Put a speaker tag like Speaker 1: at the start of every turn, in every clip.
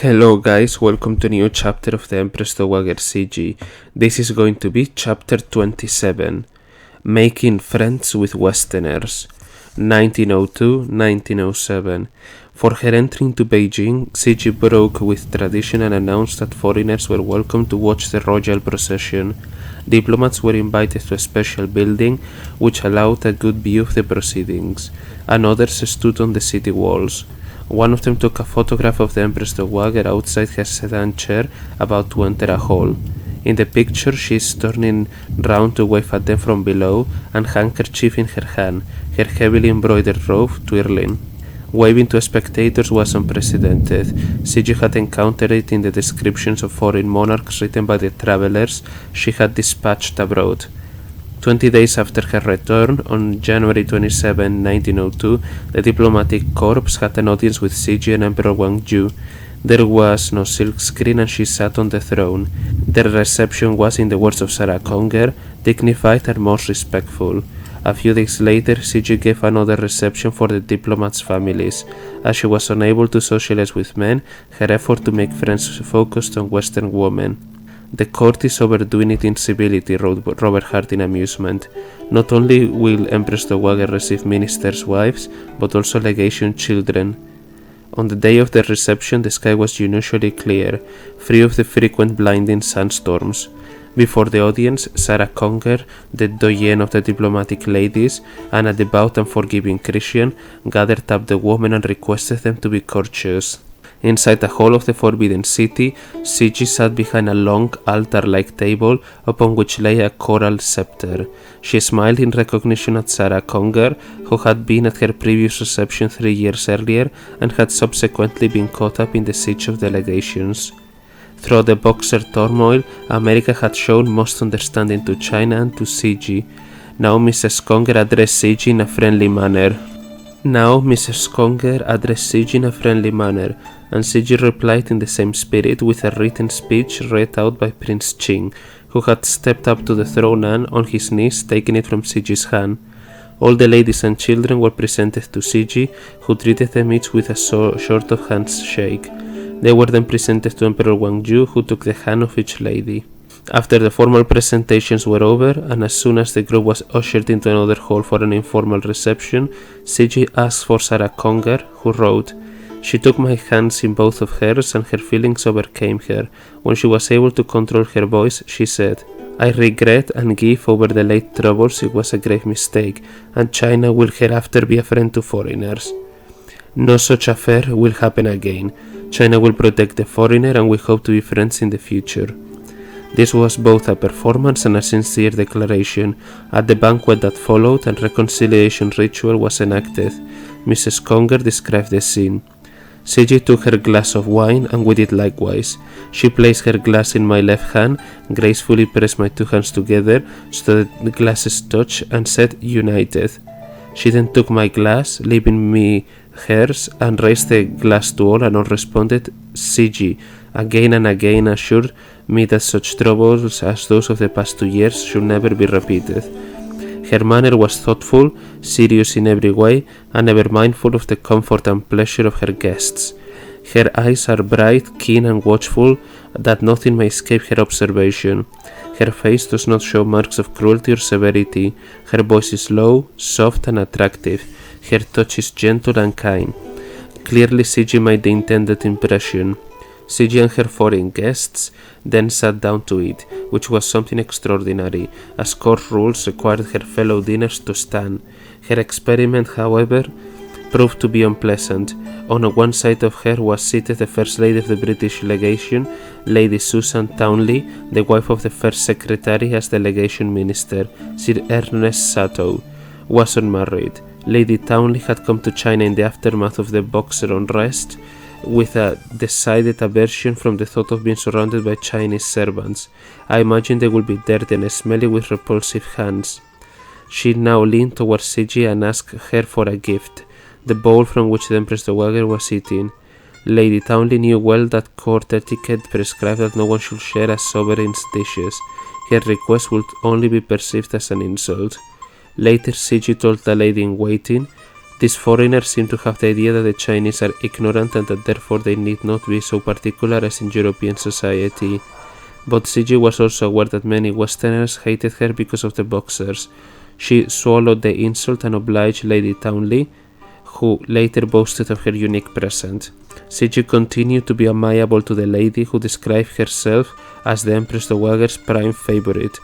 Speaker 1: Hello guys, welcome to a new chapter of the Empress Dowager Cixi. This is going to be chapter 27, Making Friends with Westerners, 1902-1907. For her entry into Beijing, Cixi broke with tradition and announced that foreigners were welcome to watch the royal procession. Diplomats were invited to a special building which allowed a good view of the proceedings, and others stood on the city walls. One of them took a photograph of the Empress Dowager outside her sedan chair about to enter a hall. In the picture she is turning round to wave at them from below, and handkerchief in her hand, her heavily embroidered robe twirling. Waving to spectators was unprecedented. Cixi had encountered it in the descriptions of foreign monarchs written by the travellers she had dispatched abroad. 20 days after her return, on January 27, 1902, the diplomatic corps had an audience with Cixi and Emperor Guangju. There was no silkscreen and she sat on the throne. Their reception was, in the words of Sarah Conger, dignified and most respectful. A few days later, Cixi gave another reception for the diplomats' families. As she was unable to socialize with men, her effort to make friends focused on Western women. "The court is overdoing it in civility," wrote Robert Hart in Amusement. "Not only will Empress Dowager receive ministers' wives, but also legation children." On the day of the reception, the sky was unusually clear, free of the frequent blinding sandstorms. Before the audience, Sarah Conger, the doyen of the diplomatic ladies, and a devout and forgiving Christian, gathered up the women and requested them to be courteous. Inside the hall of the Forbidden City, Cixi sat behind a long altar-like table upon which lay a coral scepter. She smiled in recognition at Sarah Conger, who had been at her previous reception 3 years earlier and had subsequently been caught up in the siege of the legations. Through the Boxer turmoil, America had shown most understanding to China and to Cixi. Now Mrs. Conger addressed Cixi in a friendly manner. And Cixi replied in the same spirit with a written speech read out by Prince Ching, who had stepped up to the throne and, on his knees, taken it from Cixi's hand. All the ladies and children were presented to Cixi, who treated them each with a sort of handshake. They were then presented to Emperor Guangju, who took the hand of each lady. After the formal presentations were over, and as soon as the group was ushered into another hall for an informal reception, Cixi asked for Sarah Conger, who wrote, "She took my hands in both of hers and her feelings overcame her. When she was able to control her voice, she said, 'I regret and give over the late troubles. It was a grave mistake, and China will hereafter be a friend to foreigners. No such affair will happen again. China will protect the foreigner and we hope to be friends in the future.'" This was both a performance and a sincere declaration. At the banquet that followed, a reconciliation ritual was enacted. Mrs. Conger described the scene. "Cixi took her glass of wine, and we did likewise. She placed her glass in my left hand, gracefully pressed my two hands together so that the glasses touched, and said, 'United.' She then took my glass, leaving me hers, and raised the glass to all, and all responded, 'Cixi,' again and again assured me that such troubles as those of the past 2 years should never be repeated. Her manner was thoughtful, serious in every way, and ever mindful of the comfort and pleasure of her guests. Her eyes are bright, keen, and watchful, that nothing may escape her observation. Her face does not show marks of cruelty or severity. Her voice is low, soft, and attractive. Her touch is gentle and kind." Clearly Cixi made the intended impression. Cixi and her foreign guests then sat down to eat, which was something extraordinary, as court rules required her fellow diners to stand. Her experiment, however, proved to be unpleasant. On one side of her was seated the First Lady of the British Legation, Lady Susan Townley, the wife of the First Secretary as the Legation Minister, Sir Ernest Satow, was unmarried. Lady Townley had come to China in the aftermath of the Boxer unrest, with a decided aversion from the thought of being surrounded by Chinese servants. "I imagine they will be dirty and smelly with repulsive hands." She now leaned towards Cixi and asked her for a gift, the bowl from which the Empress Dowager was eating. Lady Townley knew well that court etiquette prescribed that no one should share a sovereign's dishes. Her request would only be perceived as an insult. Later Cixi told the lady in waiting These foreigners seem to have the idea that the Chinese are ignorant and that therefore they need not be so particular as in European society. But Cixi was also aware that many Westerners hated her because of the boxers. She swallowed the insult and obliged Lady Townley, who later boasted of her unique present. Cixi continued to be amiable to the lady, who described herself as the Empress Dowager's prime favorite.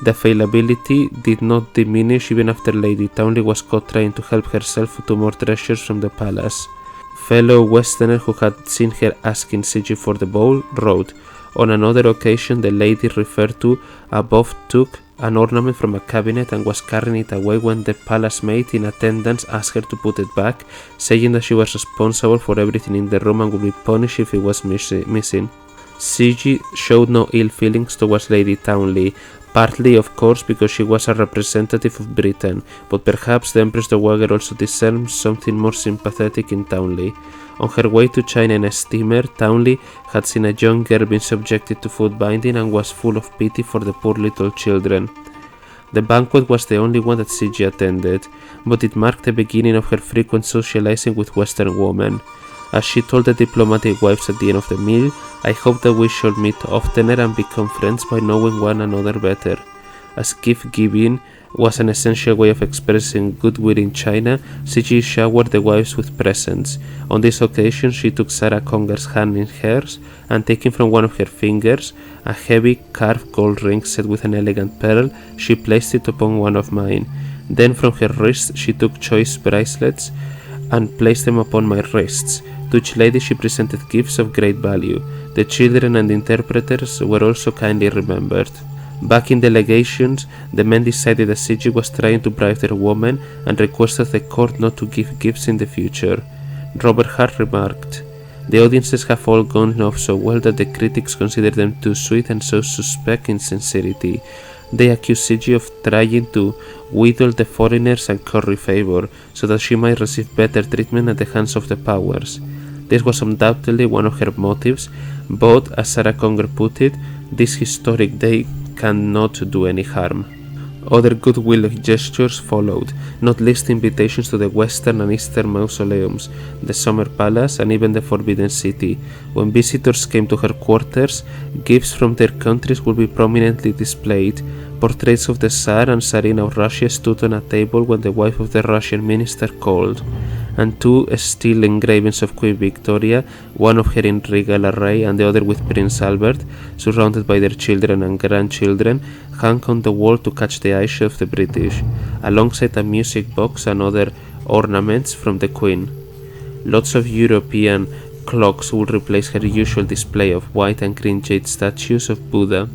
Speaker 1: The availability did not diminish even after Lady Townley was caught trying to help herself to more treasures from the palace. Fellow Westerner who had seen her asking Cixi for the bowl wrote, "On another occasion the lady referred to above took an ornament from a cabinet and was carrying it away when the palace maid in attendance asked her to put it back, saying that she was responsible for everything in the room and would be punished if it was missing." Cixi showed no ill feelings towards Lady Townley, partly of course because she was a representative of Britain, but perhaps the Empress Dowager also discerned something more sympathetic in Townley. On her way to China in a steamer, Townley had seen a young girl being subjected to foot binding and was full of pity for the poor little children. The banquet was the only one that Cixi attended, but it marked the beginning of her frequent socializing with Western women. As she told the diplomatic wives at the end of the meal, "I hope that we shall meet oftener and become friends by knowing one another better." As gift-giving was an essential way of expressing goodwill in China, Cixi showered the wives with presents. On this occasion, she took Sarah Conger's hand in hers, and taking from one of her fingers a heavy carved gold ring set with an elegant pearl, she placed it upon one of mine. Then from her wrist she took choice bracelets and placed them upon my wrists. To each lady she presented gifts of great value. The children and interpreters were also kindly remembered. Back in the legations, the men decided that Cixi was trying to bribe their women and requested the court not to give gifts in the future. Robert Hart remarked, "The audiences have all gone off so well that the critics consider them too sweet and so suspect insincerity. They accuse Cixi of trying to wheedle the foreigners and curry favor, so that she might receive better treatment at the hands of the powers." This was undoubtedly one of her motives, but, as Sarah Conger put it, this historic day cannot do any harm. Other goodwill gestures followed, not least invitations to the Western and Eastern mausoleums, the Summer Palace, and even the Forbidden City. When visitors came to her quarters, gifts from their countries would be prominently displayed. Portraits of the Tsar and Tsarina of Russia stood on a table when the wife of the Russian minister called, and two steel engravings of Queen Victoria, one of her in regal array and the other with Prince Albert, surrounded by their children and grandchildren, hung on the wall to catch the eyes of the British, alongside a music box and other ornaments from the Queen. Lots of European clocks would replace her usual display of white and green jade statues of Buddha.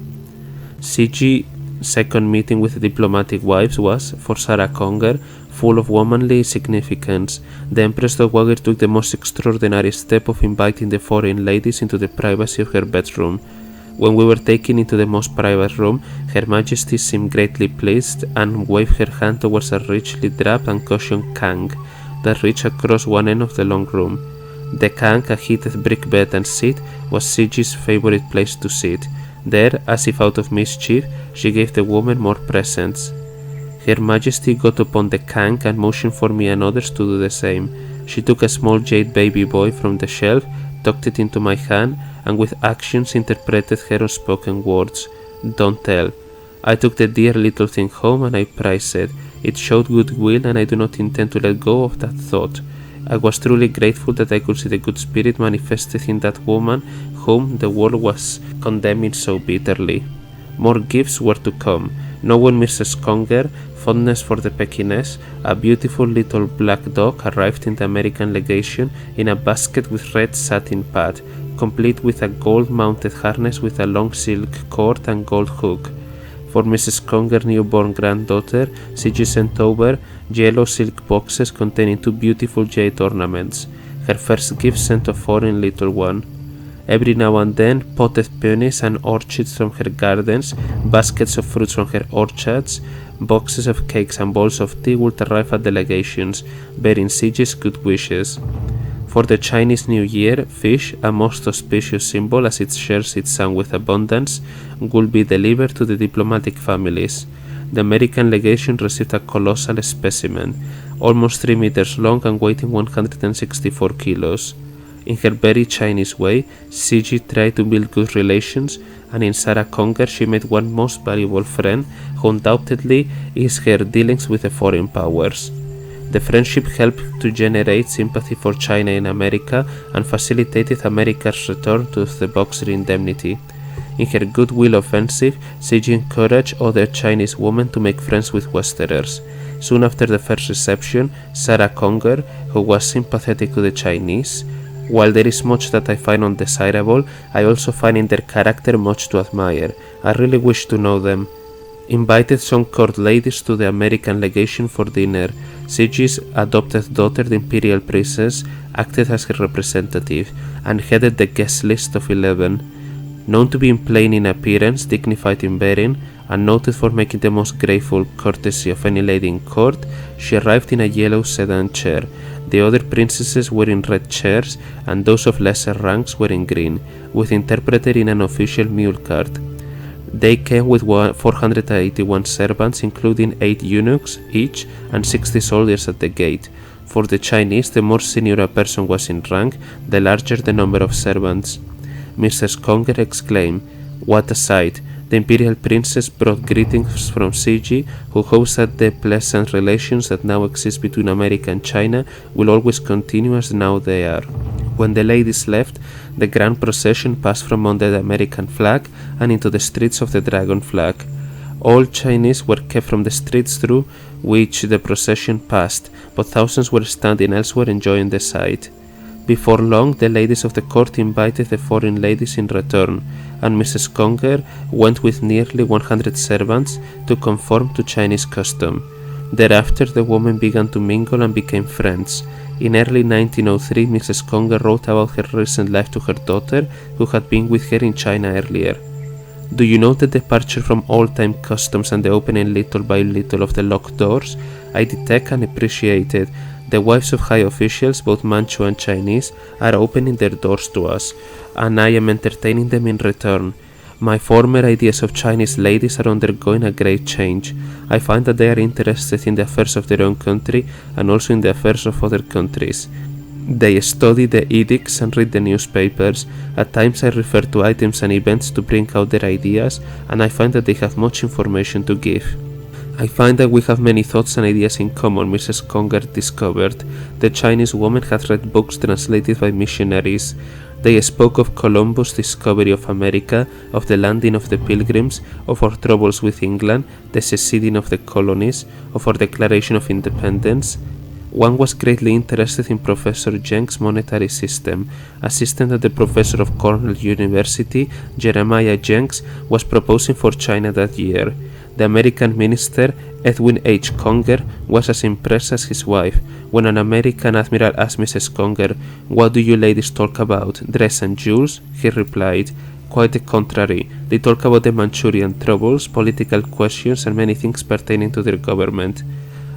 Speaker 1: Cixi's second meeting with the diplomatic wives was, for Sarah Conger, full of womanly significance. The Empress Dowager took the most extraordinary step of inviting the foreign ladies into the privacy of her bedroom. When we were taken into the most private room, Her Majesty seemed greatly pleased and waved her hand towards a richly draped and cushioned kang that reached across one end of the long room. The kang, a heated brick bed and seat, was Cixi's favorite place to sit. There, as if out of mischief, she gave the woman more presents. Her Majesty got upon the kang and motioned for me and others to do the same. She took a small jade baby boy from the shelf, tucked it into my hand, and with actions interpreted her unspoken words. "Don't tell." I took the dear little thing home and I prized it. It showed goodwill, and I do not intend to let go of that thought. I was truly grateful that I could see the good spirit manifested in that woman whom the world was condemning so bitterly. More gifts were to come. No one Mrs. Conger, fondness for the Pekingese, a beautiful little black dog, arrived in the American legation in a basket with red satin pad, complete with a gold-mounted harness with a long silk cord and gold hook. For Mrs. Conger's newborn granddaughter, Cixi sent over yellow silk boxes containing two beautiful jade ornaments, her first gift sent a foreign little one. Every now and then, potted peonies and orchids from her gardens, baskets of fruits from her orchards, boxes of cakes and bowls of tea would arrive at the legations, bearing Cixi's good wishes. For the Chinese New Year, fish, a most auspicious symbol as it shares its sun with abundance, will be delivered to the diplomatic families. the American legation received a colossal specimen, almost 3 meters long and weighing 164 kilos. In her very Chinese way, Cixi tried to build good relations, and in Sarah Conger she made one most valuable friend, who undoubtedly is her dealings with the foreign powers. The friendship helped to generate sympathy for China in America and facilitated America's return to the Boxer indemnity. In her goodwill offensive, Cixi encouraged other Chinese women to make friends with Westerners. Soon after the first reception, Sarah Conger, who was sympathetic to the Chinese, while there is much that I find undesirable, I also find in their character much to admire. I really wish to know them. Invited some court ladies to the American legation for dinner. Cixi's adopted daughter, the imperial princess, acted as her representative and headed the guest list of 11. Known to be plain in appearance, dignified in bearing, and noted for making the most grateful courtesy of any lady in court, she arrived in a yellow sedan chair. The other princesses were in red chairs, and those of lesser ranks were in green, with interpreter in an official mule cart. They came with 481 servants, including 8 eunuchs each and 60 soldiers at the gate. For the Chinese, the more senior a person was in rank, the larger the number of servants. Mrs. Conger exclaimed, "What a sight!" The imperial princess brought greetings from Cixi, who hopes that the pleasant relations that now exist between America and China will always continue as now they are. When the ladies left, the grand procession passed from under the American flag and into the streets of the dragon flag. All Chinese were kept from the streets through which the procession passed, but thousands were standing elsewhere enjoying the sight. Before long, the ladies of the court invited the foreign ladies in return, and Mrs. Conger went with nearly 100 servants to conform to Chinese custom. Thereafter, the women began to mingle and became friends. In early 1903, Mrs. Conger wrote about her recent life to her daughter, who had been with her in China earlier. "Do you know the departure from old-time customs and the opening little by little of the locked doors? I detect and appreciate it. The wives of high officials, both Manchu and Chinese, are opening their doors to us, and I am entertaining them in return. My former ideas of Chinese ladies are undergoing a great change. I find that they are interested in the affairs of their own country and also in the affairs of other countries. They study the edicts and read the newspapers. At times I refer to items and events to bring out their ideas, and I find that they have much information to give. I find that we have many thoughts and ideas in common," Mrs. Conger discovered. The Chinese woman had read books translated by missionaries. They spoke of Columbus' discovery of America, of the landing of the Pilgrims, of our troubles with England, the seceding of the colonies, of our Declaration of Independence. One was greatly interested in Professor Zheng's monetary system, a system that the professor of Cornell University, Jeremiah Jenks, was proposing for China that year. The American minister, Edwin H. Conger, was as impressed as his wife. When an American admiral asked Mrs. Conger, "What do you ladies talk about, dress and jewels?" he replied, "Quite the contrary. They talk about the Manchurian troubles, political questions, and many things pertaining to their government."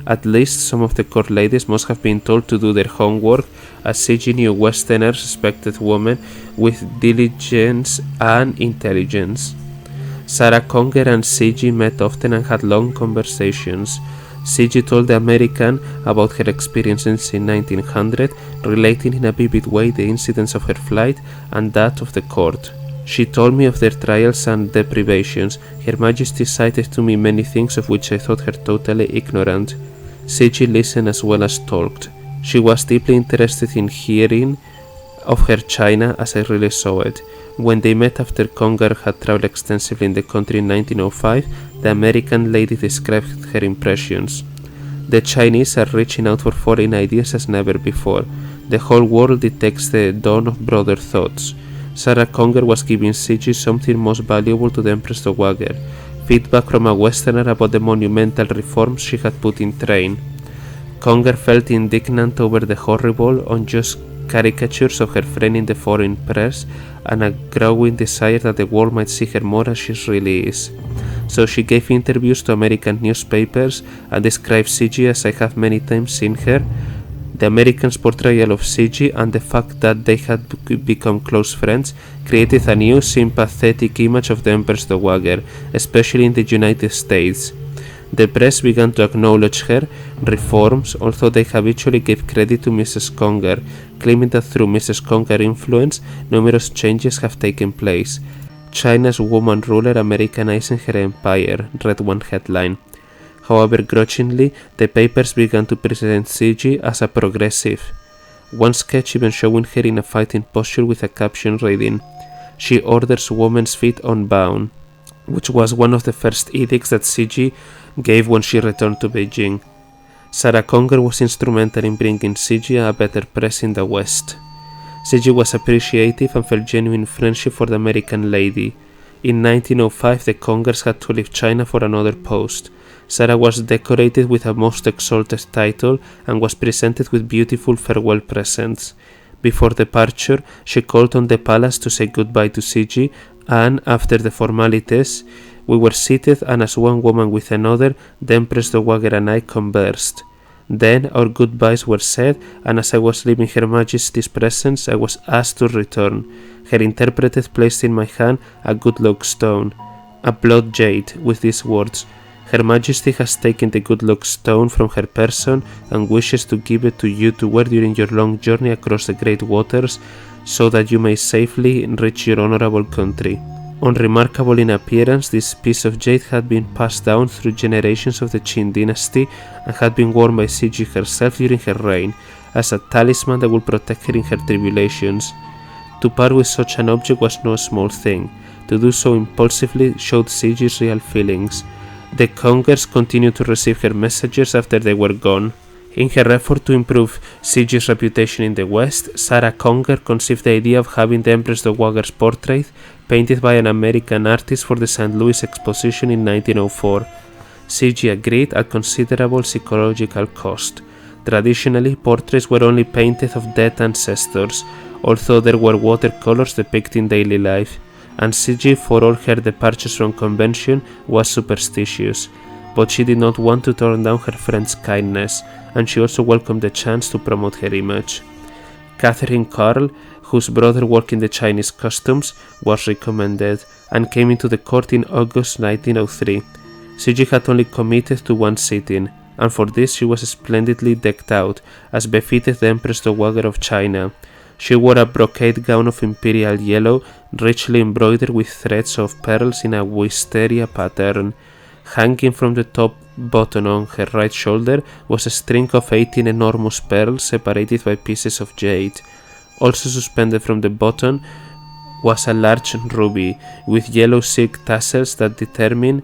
Speaker 1: At least some of the court ladies must have been told to do their homework, as Cixi knew Westerners respected women with diligence and intelligence. Sarah Conger and Cixi met often and had long conversations. Cixi told the American about her experiences in 1900, relating in a vivid way the incidents of her flight and that of the court. She told me of their trials and deprivations. Her Majesty cited to me many things of which I thought her totally ignorant. Cixi listened as well as talked. She was deeply interested in hearing of her China as I really saw it. When they met after Conger had traveled extensively in the country in 1905, the American lady described her impressions. "The Chinese are reaching out for foreign ideas as never before. The whole world detects the dawn of broader thoughts." Sarah Conger was giving Cixi something most valuable to the Empress Dowager, feedback from a Westerner about the monumental reforms she had put in train. Conger felt indignant over the horrible, unjust caricatures of her friend in the foreign press and a growing desire that the world might see her more as she really is. So she gave interviews to American newspapers and described Cixi as I have many times seen her. The Americans' portrayal of Cixi and the fact that they had become close friends created a new sympathetic image of the Empress Dowager, especially in the United States. The press began to acknowledge her reforms, although they habitually gave credit to Mrs. Conger, claiming that through Mrs. Conger's influence, numerous changes have taken place. China's woman ruler Americanizing her empire, read one headline. However, grudgingly, the papers began to present Cixi as a progressive. One sketch even showing her in a fighting posture with a caption reading, "She orders women's feet unbound," which was one of the first edicts that Cixi gave when she returned to Beijing. Sarah Conger was instrumental in bringing Cixi a better press in the West. Cixi was appreciative and felt genuine friendship for the American lady. In 1905, the Congers had to leave China for another post. Sarah was decorated with a most exalted title and was presented with beautiful farewell presents. Before departure, she called on the palace to say goodbye to Cixi, and after the formalities, we were seated, and as one woman with another, the Empress Dowager and I conversed. Then our goodbyes were said, and as I was leaving Her Majesty's presence, I was asked to return. Her interpreter placed in my hand a good luck stone, a blood jade, with these words, "Her Majesty has taken the good luck stone from her person and wishes to give it to you to wear during your long journey across the great waters, so that you may safely reach your honorable country." Unremarkable in appearance, this piece of jade had been passed down through generations of the Qin dynasty and had been worn by Cixi herself during her reign, as a talisman that would protect her in her tribulations. To part with such an object was no small thing. To do so impulsively showed Cixi's real feelings. The Congers continued to receive her messages after they were gone. In her effort to improve Cixi's reputation in the West, Sarah Conger conceived the idea of having the Empress Dowager's portrait painted by an American artist for the St. Louis Exposition in 1904. Cixi agreed at considerable psychological cost. Traditionally, portraits were only painted of dead ancestors, although there were watercolors depicting daily life, and Cixi, for all her departures from convention, was superstitious. But she did not want to turn down her friend's kindness, and she also welcomed the chance to promote her image. Catherine Karl, whose brother worked in the Chinese customs, was recommended, and came into the court in August 1903. Cixi had only committed to one sitting, and for this she was splendidly decked out, as befitted the Empress Dowager of China. She wore a brocade gown of imperial yellow, richly embroidered with threads of pearls in a wisteria pattern. Hanging from the top button on her right shoulder was a string of 18 enormous pearls separated by pieces of jade. Also suspended from the button was a large ruby with yellow silk tassels that determined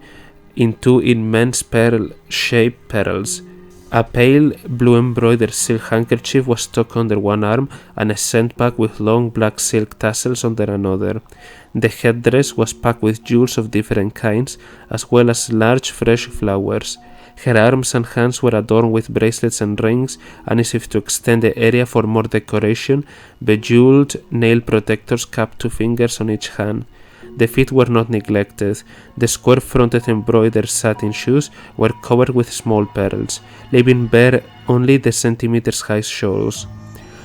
Speaker 1: into immense pearl-shaped pearls. A pale blue embroidered silk handkerchief was stuck under one arm, and a sandbag with long black silk tassels under another. The headdress was packed with jewels of different kinds, as well as large fresh flowers. Her arms and hands were adorned with bracelets and rings, and as if to extend the area for more decoration, bejeweled nail protectors capped 2 fingers on each hand. The feet were not neglected. The square-fronted embroidered satin shoes were covered with small pearls, leaving bare only the centimeters-high soles.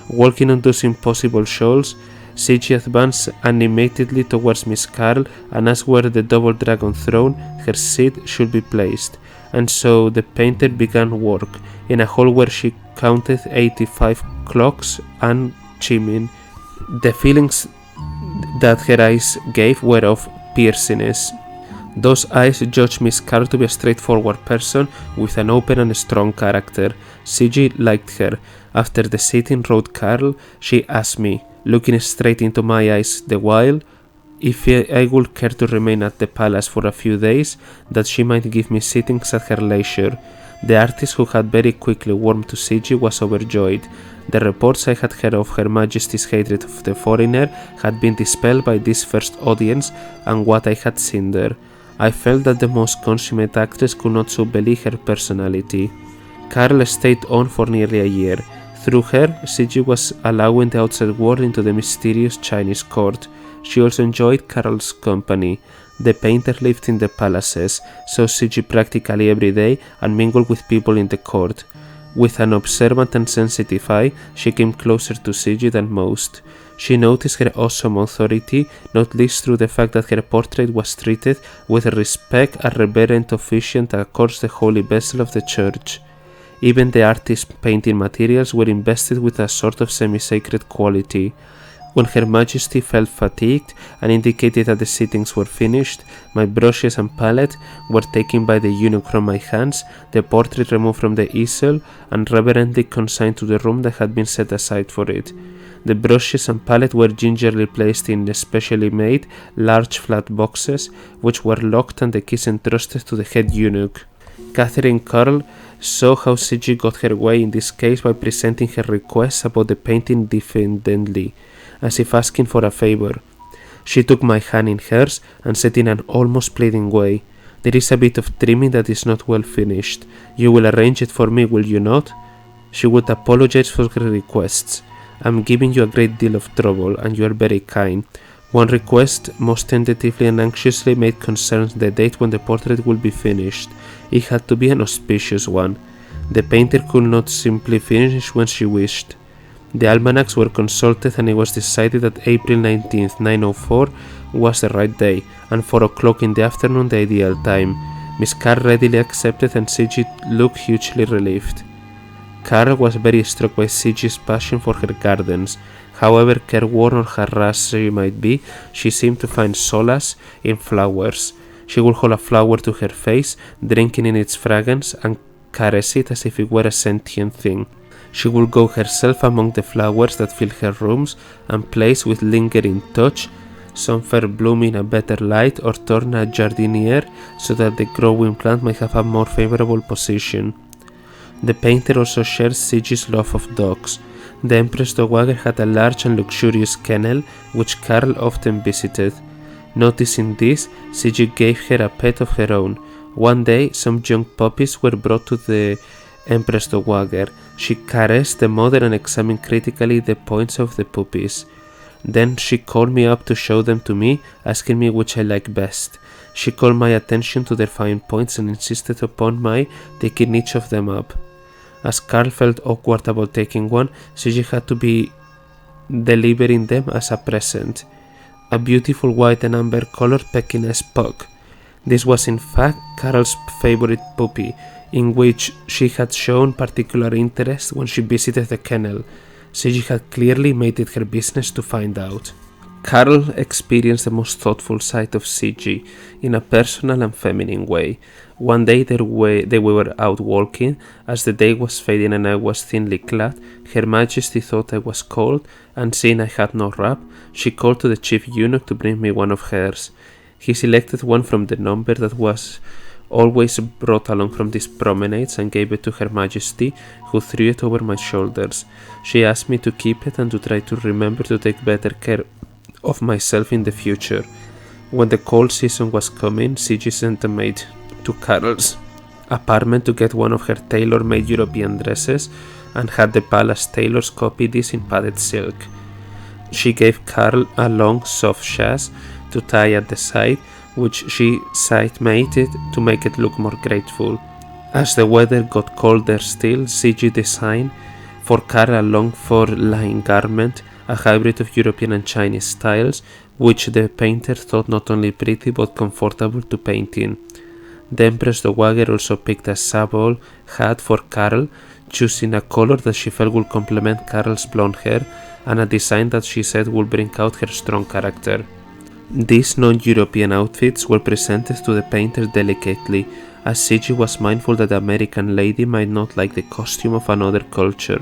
Speaker 1: Walking on those impossible soles, Cixi advanced animatedly towards Miss Karl and asked where the double dragon throne, her seat, should be placed. And so the painter began work, in a hall where she counted 85 clocks and chiming. The feelings that her eyes gave were of piercingness. Those eyes judged Miss Karl to be a straightforward person with an open and strong character. Cixi liked her. After the sitting, wrote Karl, she asked me, looking straight into my eyes the while, if I would care to remain at the palace for a few days, that she might give me sittings at her leisure. The artist, who had very quickly warmed to Cixi, was overjoyed. The reports I had heard of Her Majesty's hatred of the foreigner had been dispelled by this first audience and what I had seen there. I felt that the most consummate actress could not so belie her personality. Karl stayed on for nearly a year. Through her, Cixi was allowing the outside world into the mysterious Chinese court. She also enjoyed Karl's company. The painter lived in the palaces, saw Cixi practically every day, and mingled with people in the court. With an observant and sensitive eye, she came closer to Cixi than most. She noticed her awesome authority, not least through the fact that her portrait was treated with respect and reverent officiant across the holy vessel of the church. Even the artist's painting materials were invested with a sort of semi-sacred quality. When Her Majesty felt fatigued and indicated that the sittings were finished, my brushes and palette were taken by the eunuch from my hands, the portrait removed from the easel, and reverently consigned to the room that had been set aside for it. The brushes and palette were gingerly placed in specially made, large flat boxes, which were locked and the keys entrusted to the head eunuch. Catherine Carl saw how Cixi got her way in this case by presenting her requests about the painting diffidently, as if asking for a favor. She took my hand in hers and said in an almost pleading way, "There is a bit of trimming that is not well finished. You will arrange it for me, will you not?" She would apologize for her requests. "I'm giving you a great deal of trouble, and you are very kind. One request, most tentatively and anxiously made, concerns the date when the portrait will be finished. It had to be an auspicious one. The painter could not simply finish when she wished." The almanacs were consulted, and it was decided that April 19th, 904 was the right day, and 4 o'clock in the afternoon the ideal time. Miss Carr readily accepted, and Cixi looked hugely relieved. Carl was very struck by Cixi's passion for her gardens. However careworn or harassed she might be, she seemed to find solace in flowers. She would hold a flower to her face, drinking in its fragrance, and caress it as if it were a sentient thing. She would go herself among the flowers that filled her rooms, and place with lingering touch some fair bloom in a better light, or turn a jardiniere so that the growing plant might have a more favorable position. The painter also shared Cixi's love of dogs. The Empress Dowager had a large and luxurious kennel, which Carl often visited. Noticing this, Cixi gave her a pet of her own. One day, some young puppies were brought to the Empress Dowager. She caressed the mother and examined critically the points of the puppies. Then she called me up to show them to me, asking me which I liked best. She called my attention to their fine points and insisted upon my taking each of them up. As Carl felt awkward about taking one, Cixi had to be delivering them as a present. A beautiful white and amber colored Pekingese pug. This was in fact Carol's favorite puppy, in which she had shown particular interest when she visited the kennel. Cixi had clearly made it her business to find out. Carol experienced the most thoughtful side of Cixi in a personal and feminine way. One day they were out walking. As the day was fading and I was thinly clad, Her Majesty thought I was cold, and seeing I had no wrap, she called to the chief eunuch to bring me one of hers. He selected one from the number that was always brought along from these promenades and gave it to Her Majesty, who threw it over my shoulders. She asked me to keep it and to try to remember to take better care of myself in the future. When the cold season was coming, Cixi sent a maid to Carol's apartment to get one of her tailor-made European dresses, and had the palace tailors copy this in padded silk. She gave Carl a long, soft chasse to tie at the side, which she side-mated to make it look more graceful. As the weather got colder still, Cixi designed for Carl a long fur-lined garment, a hybrid of European and Chinese styles, which the painter thought not only pretty but comfortable to paint in. The Empress Dowager also picked a sable hat for Carl, choosing a color that she felt would complement Carl's blonde hair and a design that she said would bring out her strong character. These non-European outfits were presented to the painter delicately, as Cixi was mindful that the American lady might not like the costume of another culture.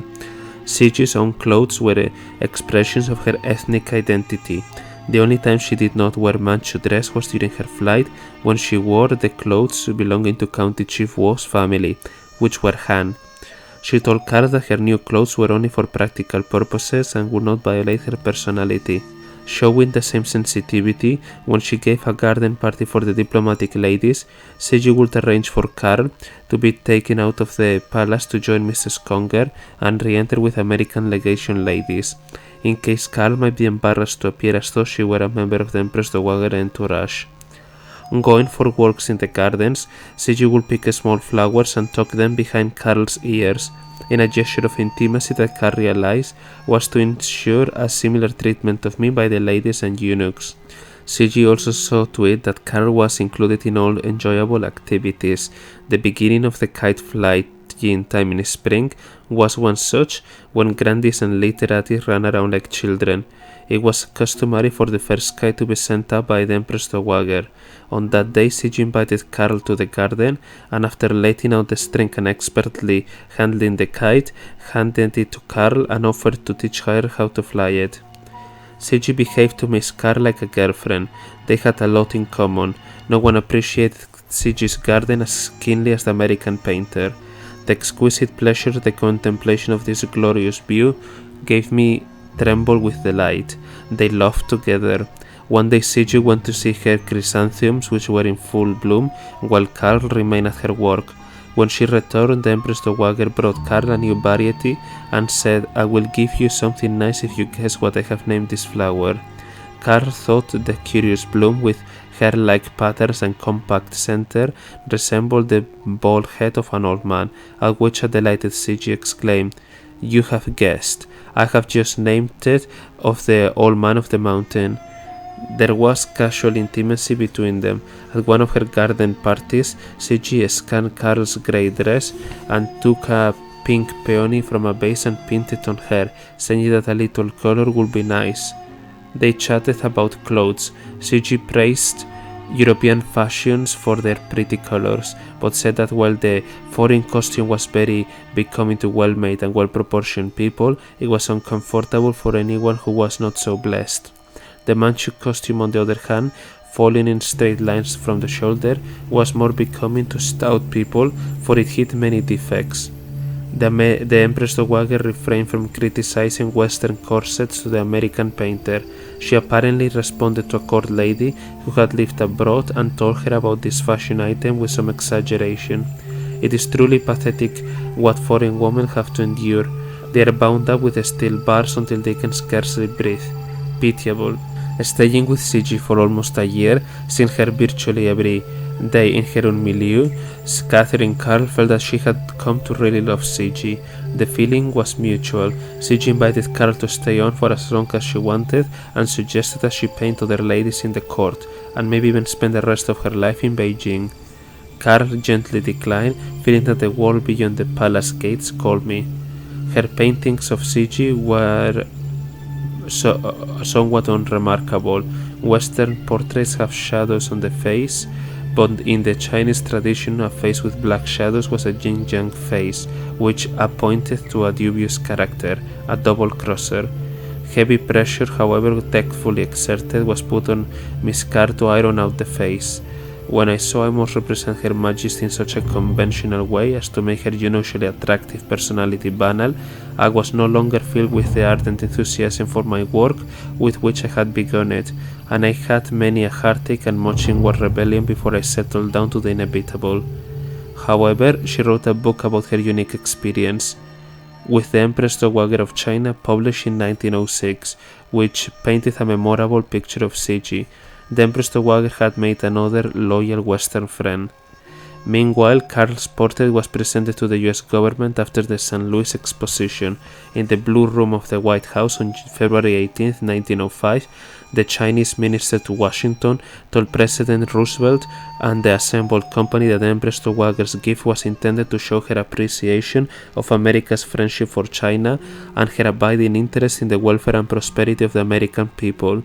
Speaker 1: Cixi's own clothes were expressions of her ethnic identity. The only time she did not wear Manchu dress was during her flight, when she wore the clothes belonging to County Chief Wo's family, which were Han. She told Carl that her new clothes were only for practical purposes and would not violate her personality. Showing the same sensitivity, when she gave a garden party for the diplomatic ladies, Cixi would arrange for Carl to be taken out of the palace to join Mrs. Conger and re-enter with American legation ladies, in case Carl might be embarrassed to appear as though she were a member of the Empress Dowager entourage. Going for walks in the gardens, Cixi would pick small flowers and tuck them behind Karl's ears, in a gesture of intimacy that Karl realized was to ensure a similar treatment of me by the ladies and eunuchs. Cixi also saw to it that Karl was included in all enjoyable activities. The beginning of the kite flying time in spring was one such, when grandees and literati ran around like children. It was customary for the first kite to be sent up by the Empress Dowager. On that day, Cixi invited Karl to the garden, and after letting out the string and expertly handling the kite, handed it to Karl and offered to teach her how to fly it. Cixi behaved to Miss Karl like a girlfriend. They had a lot in common. No one appreciated Cixi's garden as keenly as the American painter. The exquisite pleasure the contemplation of this glorious view gave me tremble with delight. They laughed together. One day Cixi went to see her chrysanthemums, which were in full bloom, while Karl remained at her work. When she returned, the Empress Dowager brought Karl a new variety and said, "I will give you something nice if you guess what I have named this flower." Karl thought the curious bloom, with hair-like patterns and compact center, resembled the bald head of an old man, at which a delighted Cixi exclaimed, "You have guessed. I have just named it of the old man of the mountain." There was casual intimacy between them. At one of her garden parties, Cixi scanned Karl's grey dress and took a pink peony from a vase and pinned it on her, saying that a little color would be nice. They chatted about clothes. Cixi praised European fashions for their pretty colors, but said that while the foreign costume was very becoming to well-made and well-proportioned people, it was uncomfortable for anyone who was not so blessed. The Manchu costume, on the other hand, falling in straight lines from the shoulder, was more becoming to stout people, for it hid many defects. The Empress Dowager refrained from criticizing Western corsets to the American painter. She apparently responded to a court lady who had lived abroad and told her about this fashion item with some exaggeration. It is truly pathetic what foreign women have to endure. They are bound up with steel bars until they can scarcely breathe. Pitiable. Staying with Cixi for almost a year, seeing her virtually every day in her own milieu, Catherine Karl felt that she had come to really love Cixi. The feeling was mutual. Cixi invited Karl to stay on for as long as she wanted and suggested that she paint other ladies in the court and maybe even spend the rest of her life in Beijing. Karl gently declined, feeling that the world beyond the palace gates called me. Her paintings of Cixi were somewhat unremarkable. Western portraits have shadows on the face, but in the Chinese tradition a face with black shadows was a yin-yang face, which appointed to a dubious character, a double-crosser. Heavy pressure, however tactfully exerted, was put on Miss Karl to iron out the face. When I saw I must represent Her Majesty in such a conventional way as to make her unusually attractive personality banal, I was no longer filled with the ardent enthusiasm for my work with which I had begun it, and I had many a heartache and much inward rebellion before I settled down to the inevitable. However, she wrote a book about her unique experience with the Empress Dowager of China, published in 1906, which painted a memorable picture of Cixi. The Empress Dowager had made another loyal Western friend. Meanwhile, Karl's portrait was presented to the US government after the St. Louis Exposition. In the Blue Room of the White House on February 18, 1905, the Chinese minister to Washington told President Roosevelt and the assembled company that Empress Dowager's gift was intended to show her appreciation of America's friendship for China and her abiding interest in the welfare and prosperity of the American people.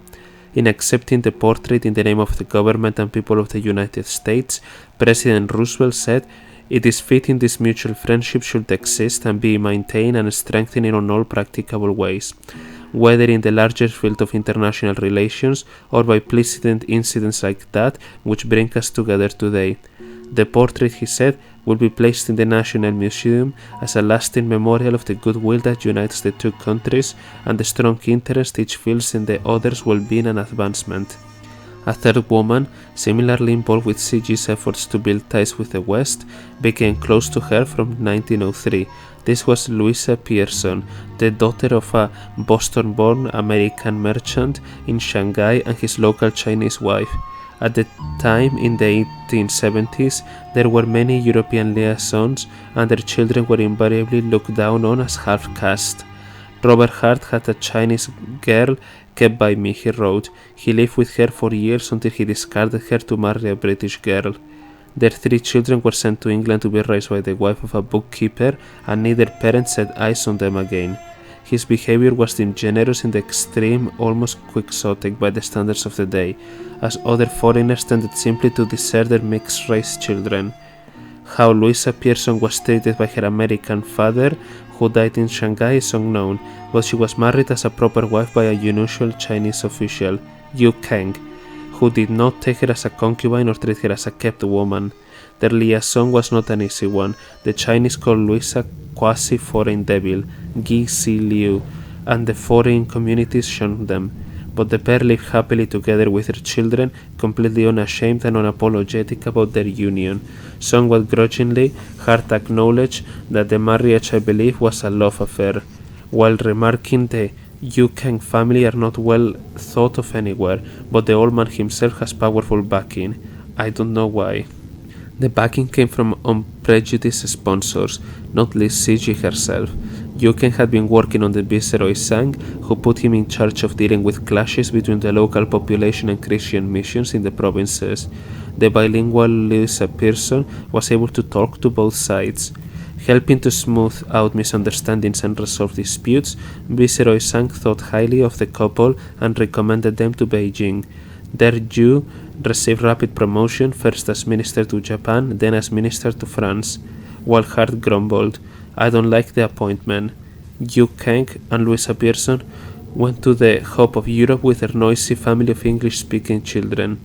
Speaker 1: In accepting the portrait in the name of the government and people of the United States, President Roosevelt said, "It is fitting this mutual friendship should exist and be maintained and strengthened in all practicable ways, whether in the larger field of international relations or by pleasant incidents like that which bring us together today." The portrait, he said, will be placed in the National Museum as a lasting memorial of the goodwill that unites the two countries and the strong interest each feels in the other's well-being and advancement. A third woman, similarly involved with Cixi's efforts to build ties with the West, became close to her from 1903. This was Louisa Pearson, the daughter of a Boston-born American merchant in Shanghai and his local Chinese wife. At the time, in the 1870s, there were many European liaisons, and their children were invariably looked down on as half-caste. Robert Hart had a Chinese girl kept by me, he wrote. He lived with her for years until he discarded her to marry a British girl. Their 3 children were sent to England to be raised by the wife of a bookkeeper, and neither parent set eyes on them again. His behavior was deemed generous in the extreme, almost quixotic by the standards of the day, as other foreigners tended simply to desert their mixed-race children. How Louisa Pearson was treated by her American father, who died in Shanghai, is unknown, but she was married as a proper wife by a unusual Chinese official, Yu Kang, who did not take her as a concubine or treat her as a kept woman. Their liaison was not an easy one. The Chinese called Louisa quasi-foreign devil, Cixi Liu, and the foreign communities shunned them. But the pair lived happily together with their children, completely unashamed and unapologetic about their union. Somewhat grudgingly, Hart acknowledged that the marriage, I believe, was a love affair, while remarking the Yu Kang family are not well thought of anywhere, but the old man himself has powerful backing. I don't know why. The backing came from unprejudiced sponsors, not least Cixi herself. Yu Kang had been working on the Viceroy Sang, who put him in charge of dealing with clashes between the local population and Christian missions in the provinces. The bilingual Louisa Pearson was able to talk to both sides. Helping to smooth out misunderstandings and resolve disputes, Viceroy Sang thought highly of the couple and recommended them to Beijing. There Yu received rapid promotion, first as minister to Japan, then as minister to France, while Hart grumbled, I don't like the appointment. Yu Kang and Louisa Pearson went to the hub of Europe with their noisy family of English-speaking children.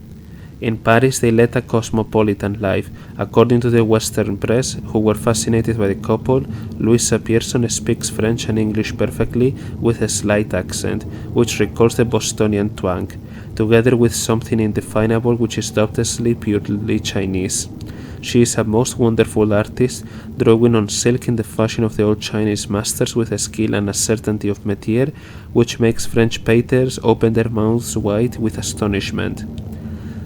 Speaker 1: In Paris, they led a cosmopolitan life. According to the Western press, who were fascinated by the couple, Louisa Pearson speaks French and English perfectly with a slight accent, which recalls the Bostonian twang, together with something indefinable which is doubtlessly purely Chinese. She is a most wonderful artist, drawing on silk in the fashion of the old Chinese masters with a skill and a certainty of métier which makes French painters open their mouths wide with astonishment.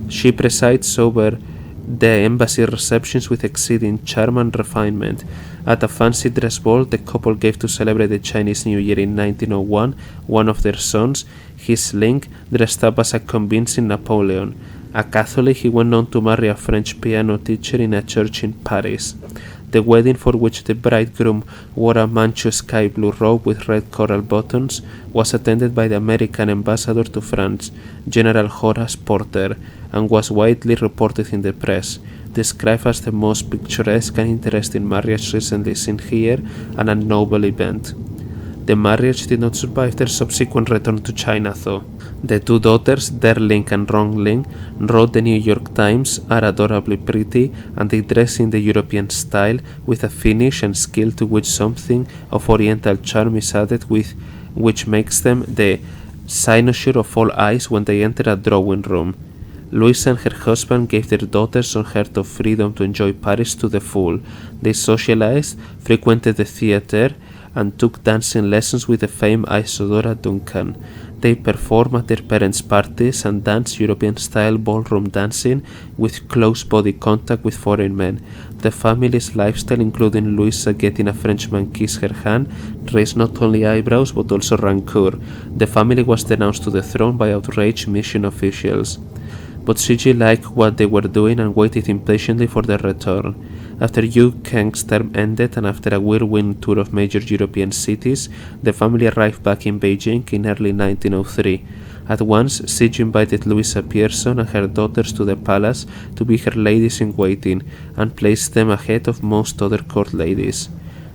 Speaker 1: She presides over the embassy receptions with exceeding charm and refinement. At a fancy dress ball the couple gave to celebrate the Chinese New Year in 1901, one of their sons, his Ling, dressed up as a convincing Napoleon. A Catholic, he went on to marry a French piano teacher in a church in Paris. The wedding, for which the bridegroom wore a Manchu sky blue robe with red coral buttons, was attended by the American ambassador to France, General Horace Porter, and was widely reported in the press, described as the most picturesque and interesting marriage recently seen here and a noble event. The marriage did not survive their subsequent return to China, though. The 2 daughters, Derling and Rongling, wrote the New York Times, are adorably pretty, and they dress in the European style with a finish and skill to which something of oriental charm is added, with which makes them the cynosure of all eyes when they enter a drawing room. Louisa and her husband gave their daughters unheard-of freedom to enjoy Paris to the full. They socialized, frequented the theater, and took dancing lessons with the famed Isadora Duncan. They performed at their parents' parties and danced European-style ballroom dancing with close body contact with foreign men. The family's lifestyle, including Louisa getting a Frenchman kiss her hand, raised not only eyebrows but also rancor. The family was denounced to the throne by outraged mission officials. But Cixi liked what they were doing and waited impatiently for their return. After Yu Kang's term ended and after a whirlwind tour of major European cities, the family arrived back in Beijing in early 1903. At once, Cixi invited Louisa Pearson and her daughters to the palace to be her ladies-in-waiting and placed them ahead of most other court ladies.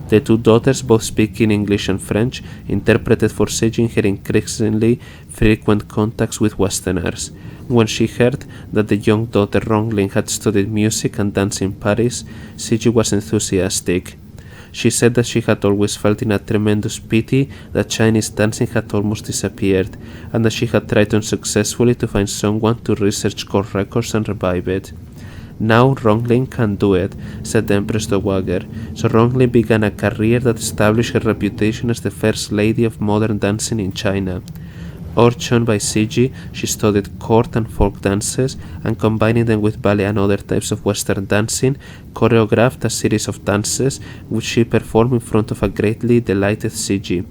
Speaker 1: The 2 daughters, both speaking English and French, interpreted for Cixi her increasingly frequent contacts with Westerners. When she heard that the young daughter Rongling had studied music and dance in Paris, Cixi was enthusiastic. She said that she had always felt in a tremendous pity that Chinese dancing had almost disappeared, and that she had tried unsuccessfully to find someone to research court records and revive it. Now Rongling can do it, said the Empress Dowager. So Rongling began a career that established her reputation as the first lady of modern dancing in China. Urged by Cixi, she studied court and folk dances, and combining them with ballet and other types of Western dancing, choreographed a series of dances which she performed in front of a greatly delighted Cixi.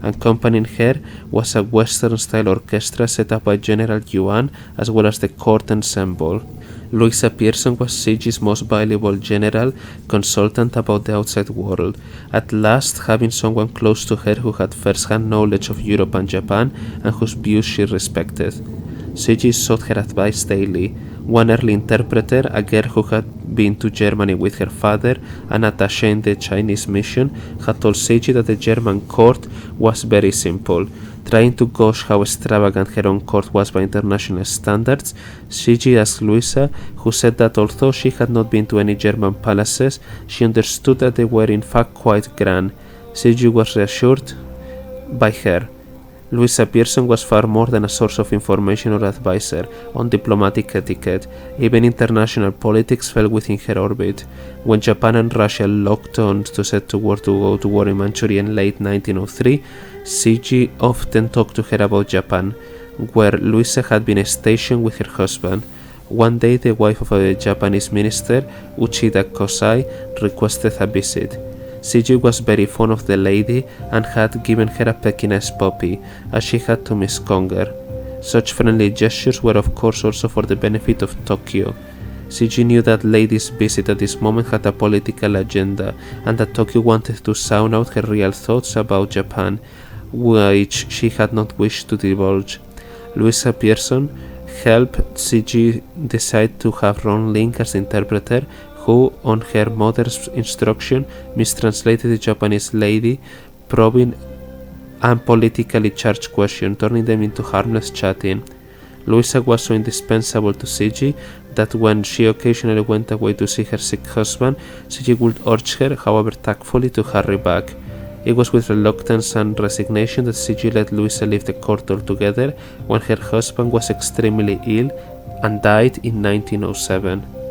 Speaker 1: Accompanying her was a Western-style orchestra set up by General Yuan, as well as the court ensemble. Louisa Pearson was Cixi's most valuable general consultant about the outside world, at last having someone close to her who had first-hand knowledge of Europe and Japan and whose views she respected. Cixi sought her advice daily. One early interpreter, a girl who had been to Germany with her father, an attaché in the Chinese mission, had told Cixi that the German court was very simple. Trying to gauge how extravagant her own court was by international standards, Cixi asked Louisa, who said that although she had not been to any German palaces, she understood that they were in fact quite grand. Cixi was reassured by her. Louisa Pearson was far more than a source of information or advisor on diplomatic etiquette. Even international politics fell within her orbit. When Japan and Russia locked on to set to go to war in Manchuria in late 1903, Cixi often talked to her about Japan, where Louisa had been stationed with her husband. One day, the wife of a Japanese minister, Uchida Kosai, requested a visit. Cixi was very fond of the lady and had given her a Pekingese puppy, as she had to Miss Conger. Such friendly gestures were of course also for the benefit of Tokyo. Cixi knew that lady's visit at this moment had a political agenda, and that Tokyo wanted to sound out her real thoughts about Japan, which she had not wished to divulge. Louisa Pearson helped Cixi decide to have Ron Link as the interpreter, who, on her mother's instruction, mistranslated the Japanese lady, probing unpolitically charged questions, turning them into harmless chatting. Louisa was so indispensable to Cixi that when she occasionally went away to see her sick husband, Cixi would urge her, however tactfully, to hurry back. It was with reluctance and resignation that Cixi let Louisa leave the court altogether when her husband was extremely ill and died in 1907.